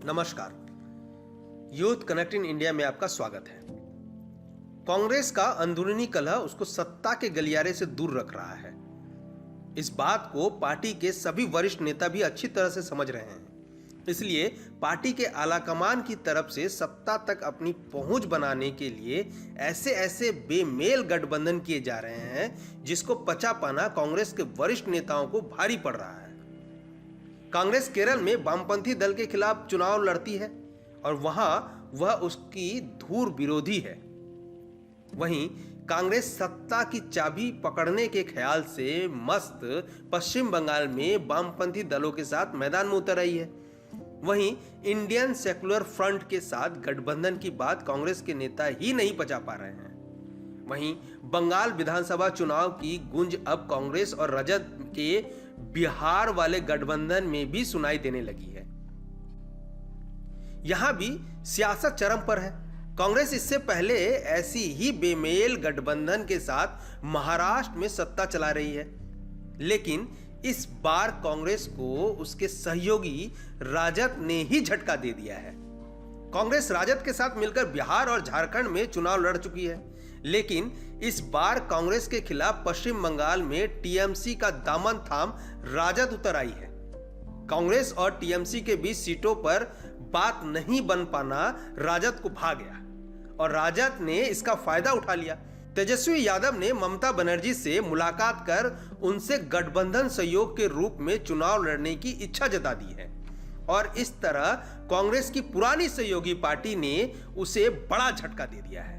नमस्कार। Youth connect in India में आपका स्वागत है। कांग्रेस का अंदरूनी कलह उसको सत्ता के गलियारे से दूर रख रहा है। इस बात को पार्टी के सभी वरिष्ठ नेता भी अच्छी तरह से समझ रहे हैं। इसलिए पार्टी के आलाकमान की तरफ से सत्ता तक अपनी पहुंच बनाने के लिए ऐसे ऐसे बेमेल गठबंधन किए जा रहे हैं जिसको पचा पाना कांग्रेस के वरिष्ठ नेताओं को भारी पड़ रहा है। कांग्रेस केरल में वामपंथी दल के खिलाफ चुनाव लड़ती है और वहां वह उसकी धूर विरोधी है। वहीं कांग्रेस सत्ता की चाबी पकड़ने के ख्याल से मस्त पश्चिम बंगाल में वामपंथी दलों के साथ मैदान में उतर रही है। वहीं इंडियन सेकुलर फ्रंट के साथ गठबंधन की बात कांग्रेस के नेता ही नहीं पचा पा रहे हैं। वहीं बंगाल विधानसभा चुनाव की गूंज अब कांग्रेस और राजद के बिहार वाले गठबंधन में भी सुनाई देने लगी है। यहां भी सियासत चरम पर है। कांग्रेस इससे पहले ऐसी ही बेमेल गठबंधन के साथ महाराष्ट्र में सत्ता चला रही है, लेकिन इस बार कांग्रेस को उसके सहयोगी राजद ने ही झटका दे दिया है। कांग्रेस राजद के साथ मिलकर बिहार और झारखंड में चुनाव लड़ चुकी है, लेकिन इस बार कांग्रेस के खिलाफ पश्चिम बंगाल में टीएमसी का दामन थाम राजद उतर आई है। कांग्रेस और टीएमसी के बीच सीटों पर बात नहीं बन पाना राजद को भा गया और राजद ने इसका फायदा उठा लिया। तेजस्वी यादव ने ममता बनर्जी से मुलाकात कर उनसे गठबंधन सहयोग के रूप में चुनाव लड़ने की इच्छा जता दी है और इस तरह कांग्रेस की पुरानी सहयोगी पार्टी ने उसे बड़ा झटका दे दिया है।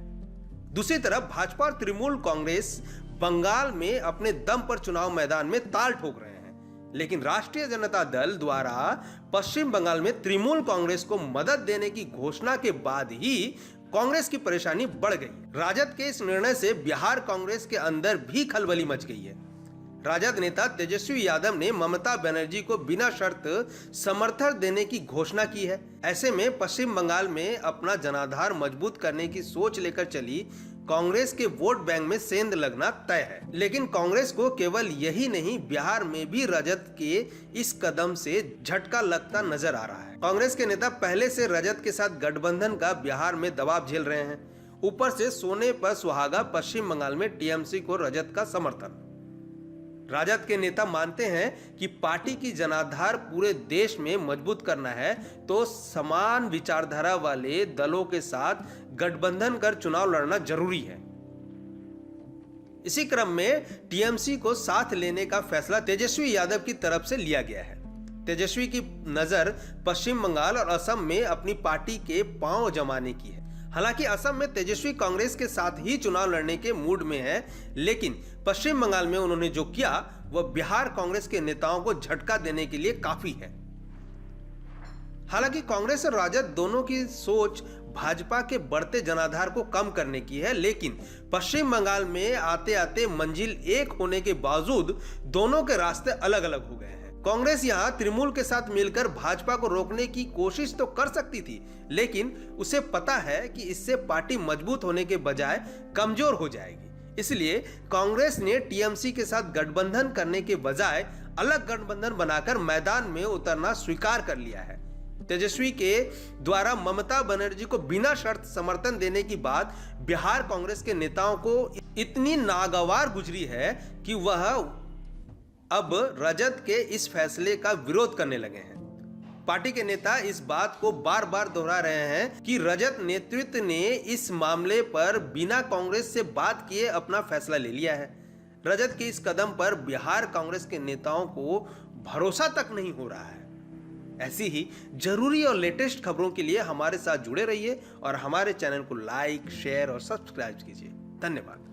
दूसरी तरफ भाजपा और तृणमूल कांग्रेस बंगाल में अपने दम पर चुनाव मैदान में ताल ठोक रहे हैं, लेकिन राष्ट्रीय जनता दल द्वारा पश्चिम बंगाल में तृणमूल कांग्रेस को मदद देने की घोषणा के बाद ही कांग्रेस की परेशानी बढ़ गई। राजद के इस निर्णय से बिहार कांग्रेस के अंदर भी खलबली मच गई है। राजद नेता तेजस्वी यादव ने ममता बनर्जी को बिना शर्त समर्थन देने की घोषणा की है। ऐसे में पश्चिम बंगाल में अपना जनाधार मजबूत करने की सोच लेकर चली कांग्रेस के वोट बैंक में सेंध लगना तय है। लेकिन कांग्रेस को केवल यही नहीं, बिहार में भी राजद के इस कदम से झटका लगता नजर आ रहा है। कांग्रेस के नेता पहले से राजद के साथ गठबंधन का बिहार में दबाव झेल रहे हैं। ऊपर से सोने पर सुहागा पश्चिम बंगाल में टीएमसी को राजद का समर्थन। राजद के नेता मानते हैं कि पार्टी की जनाधार पूरे देश में मजबूत करना है तो समान विचारधारा वाले दलों के साथ गठबंधन कर चुनाव लड़ना जरूरी है। इसी क्रम में टीएमसी को साथ लेने का फैसला तेजस्वी यादव की तरफ से लिया गया है। तेजस्वी की नजर पश्चिम बंगाल और असम में अपनी पार्टी के पांव जमाने की है। हालांकि असम में तेजस्वी कांग्रेस के साथ ही चुनाव लड़ने के मूड में है, लेकिन पश्चिम बंगाल में उन्होंने जो किया वह बिहार कांग्रेस के नेताओं को झटका देने के लिए काफी है। हालांकि कांग्रेस और राजद दोनों की सोच भाजपा के बढ़ते जनाधार को कम करने की है, लेकिन पश्चिम बंगाल में आते आते मंजिल एक होने के बावजूद दोनों के रास्ते अलग अलग हो गए हैं। कांग्रेस यहां तृणमूल के साथ मिलकर भाजपा को रोकने की कोशिश तो कर सकती थी, लेकिन उसे पता है कि इससे पार्टी मजबूत होने के बजाय कमजोर हो जाएगी। इसलिए कांग्रेस ने टीएमसी के साथ गठबंधन करने के बजाय अलग गठबंधन बनाकर मैदान में उतरना स्वीकार कर लिया है। तेजस्वी के द्वारा ममता बनर्जी को बिना शर्त समर्थन देने की बात बिहार कांग्रेस के नेताओं को इतनी नागवार गुजरी है कि वह अब राजद के इस फैसले का विरोध करने लगे हैं। पार्टी के नेता इस बात को बार बार दोहरा रहे हैं कि राजद नेतृत्व ने इस मामले पर बिना कांग्रेस से बात किए अपना फैसला ले लिया है। राजद के इस कदम पर बिहार कांग्रेस के नेताओं को भरोसा तक नहीं हो रहा है। ऐसी ही जरूरी और लेटेस्ट खबरों के लिए हमारे साथ जुड़े रहिए और हमारे चैनल को लाइक, शेयर और सब्सक्राइब कीजिए। धन्यवाद।